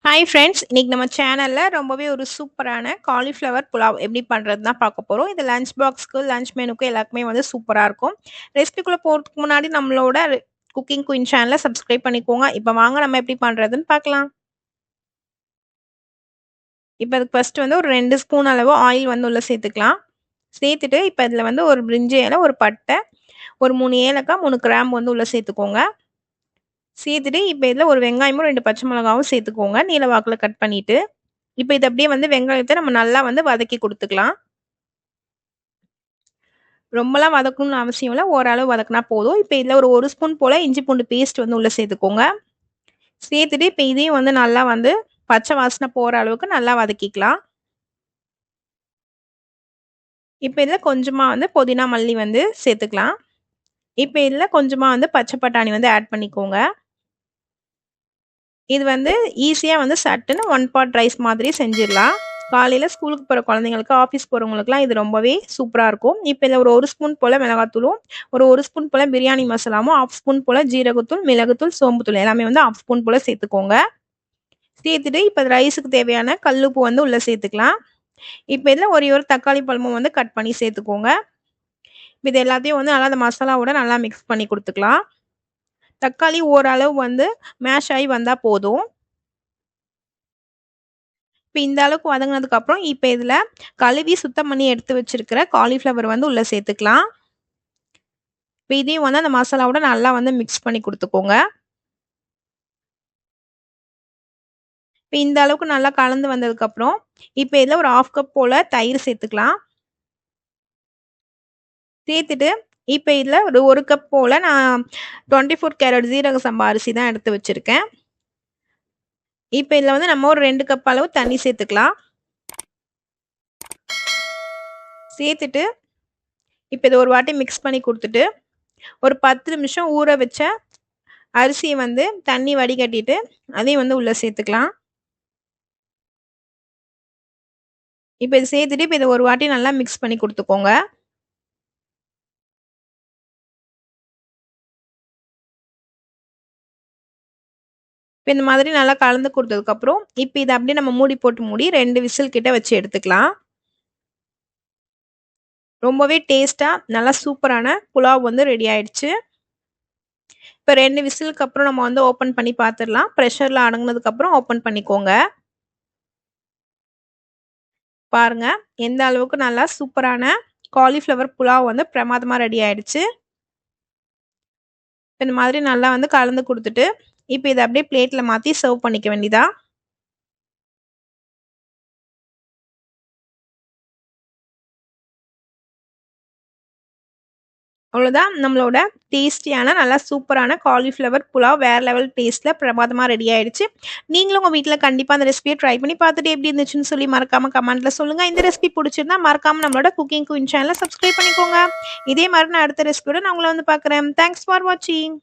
Hi friends, இன்னைக்கு நம்ம சேனல்ல ரொம்பவே ஒரு சூப்பரான காலிஃப்ளவர் புலாவ் எப்படி பண்றது தான் பார்க்க போறோம். இது லஞ்ச் பாக்ஸ்க்கு, லஞ்ச் மெனுக்கு எல்லாருக்குமே வந்து சூப்பரா இருக்கும். ரெசிபிக்குள்ள போறதுக்கு முன்னாடி நம்மளோட குக்கிங் குயின் சேனலை சப்ஸ்கிரைப் பண்ணிக்கோங்க. இப்போ வாங்க நம்ம எப்படி பண்றதுன்னு பார்க்கலாம். இப்போ அதுக்கு ஃபர்ஸ்ட் வந்து ஒரு 2 ஸ்பூன் அளவு ஆயில் வந்து உள்ள சேர்த்துக்கலாம். சேர்த்துட்டு இப்போ இதில் வந்து ஒரு பிரிஞ்சி இலை, ஒரு பட்டை, ஒரு 3 ஏலக்காய், 3 கிராம்பு வந்து உள்ள சேர்த்துக்கோங்க. சேர்த்துட்டு இப்போ இதில் ஒரு வெங்காயமும் 2 பச்சை மிளகாவும் சேர்த்துக்கோங்க, நீல வாக்கில் கட் பண்ணிட்டு. இப்போ இது அப்படியே வந்து வெங்காயத்தை நம்ம நல்லா வந்து வதக்கி கொடுத்துக்கலாம். ரொம்பலாம் வதக்கணும்னு அவசியம் இல்லை, ஓரளவு வதக்கினா போதும். இப்போ இதில் ஒரு ஸ்பூன் போல் இஞ்சி பூண்டு பேஸ்ட் வந்து உள்ளே சேர்த்துக்கோங்க. சேர்த்துட்டு இப்போ இதையும் வந்து நல்லா வந்து பச்சை வாசனை போகிற அளவுக்கு நல்லா வதக்கிக்கலாம். இப்போ இதில் கொஞ்சமாக வந்து புதினா மல்லி வந்து சேர்த்துக்கலாம். இப்போ இதில் கொஞ்சமாக வந்து பச்சை பட்டாணி வந்து ஆட் பண்ணிக்கோங்க. இது வந்து ஈஸியாக வந்து சட்டுன்னு 1 பாட் ரைஸ் மாதிரி செஞ்சிடலாம். காலையில் ஸ்கூலுக்கு போகிற குழந்தைங்களுக்கு, ஆஃபீஸ் போகிறவங்களுக்குலாம் இது ரொம்பவே சூப்பராக இருக்கும். இப்போ இதில் ஒரு ஸ்பூன் போல் மிளகாத்தூளும், ஒரு ஸ்பூன் போல் பிரியாணி மசாலாவும், 1/2 ஸ்பூன் போல் ஜீரகத்தூள், மிளகுத்தூள், சோம்புத்தூள் எல்லாமே வந்து 1/2 ஸ்பூன் போல் சேர்த்துக்கோங்க. சேர்த்துட்டு இப்போ ரைஸுக்கு தேவையான கல்லுப்பு வந்து உள்ளே சேர்த்துக்கலாம். இப்போ இதில் ஒரு தக்காளி பழமும் வந்து கட் பண்ணி சேர்த்துக்கோங்க. இது எல்லாத்தையும் வந்து நல்லா அந்த மசாலாவோட நல்லா மிக்ஸ் பண்ணி கொடுத்துக்கலாம். தக்காளி ஓரளவு வந்து மேஷ் ஆகி வந்தால் போதும். இப்போ இந்த அளவுக்கு வதங்கினதுக்கப்புறம் இப்போ இதில் கழுவி சுத்தம் பண்ணி எடுத்து வச்சிருக்கிற காலிஃப்ளவர் வந்து உள்ளே சேர்த்துக்கலாம். இப்போ இதையும் வந்து அந்த மசாலாவோட நல்லா வந்து மிக்ஸ் பண்ணி கொடுத்துக்கோங்க. இப்போ இந்த அளவுக்கு நல்லா கலந்து வந்ததுக்கப்புறம் இப்போ இதில் ஒரு 1/2 கப் போல் தயிர் சேர்த்துக்கலாம். சேர்த்துட்டு இப்போ இதில் ஒரு கப் போல் நான் 24 கேரட் ஜீரக சம்பா அரிசி தான் எடுத்து வச்சுருக்கேன். இப்போ இதில் வந்து நம்ம ஒரு 2 கப் அளவு தண்ணி சேர்த்துக்கலாம். சேர்த்துட்டு இப்போ இதை ஒரு வாட்டி மிக்ஸ் பண்ணி கொடுத்துட்டு ஒரு 10 நிமிஷம் ஊற வச்ச அரிசியை வந்து தண்ணி வடிகட்டிட்டு அதையும் வந்து உள்ளே சேர்த்துக்கலாம். இப்போ இது சேர்த்துட்டு இப்போ இதை ஒரு வாட்டி நல்லா மிக்ஸ் பண்ணி கொடுத்துக்கோங்க. இப்போ இந்த மாதிரி நல்லா கலந்து கொடுத்ததுக்கப்புறம் இப்போ இதை அப்படியே நம்ம மூடி போட்டு மூடி 2 விசில் கிட்ட வச்சு எடுத்துக்கலாம். ரொம்பவே டேஸ்ட்டாக நல்லா சூப்பரான புலாவ் வந்து ரெடி ஆயிடுச்சு. இப்போ 2 விசிலுக்கு அப்புறம் நம்ம வந்து ஓப்பன் பண்ணி பார்த்துடலாம். ப்ரெஷரில் அடங்கினதுக்கப்புறம் ஓப்பன் பண்ணிக்கோங்க. பாருங்க எந்த அளவுக்கு நல்லா சூப்பரான காலிஃப்ளவர் புலாவ் வந்து பிரமாதமாக ரெடி ஆயிடுச்சு. இந்த மாதிரி நல்லா வந்து கலந்து கொடுத்துட்டு இப்போ இதை அப்படியே பிளேட்டில் மாற்றி சர்வ் பண்ணிக்க வேண்டியதா. அவ்வளோதான், நம்மளோட டேஸ்டியான நல்லா சூப்பரான காலிஃப்ளவர் புலாவ் வேறு லெவல் டேஸ்ட்டில் பிரமாதமாக ரெடி ஆயிடுச்சு. நீங்களும் உங்கள் வீட்டில் கண்டிப்பாக அந்த ரெசிபியை ட்ரை பண்ணி பார்த்துட்டு எப்படி இருந்துச்சுன்னு சொல்லி மறக்காமல் கமெண்ட்டில் சொல்லுங்கள். இந்த ரெசிபி பிடிச்சிருந்தா மறக்காமல் நம்மளோட குக்கிங் குயின் சேனலை சப்ஸ்கிரைப் பண்ணிக்கோங்க. இதே மாதிரி நான் அடுத்த ரெசிபியோட நான் உங்களை வந்து பார்க்குறேன். தேங்க்ஸ் ஃபார் வாட்சிங்.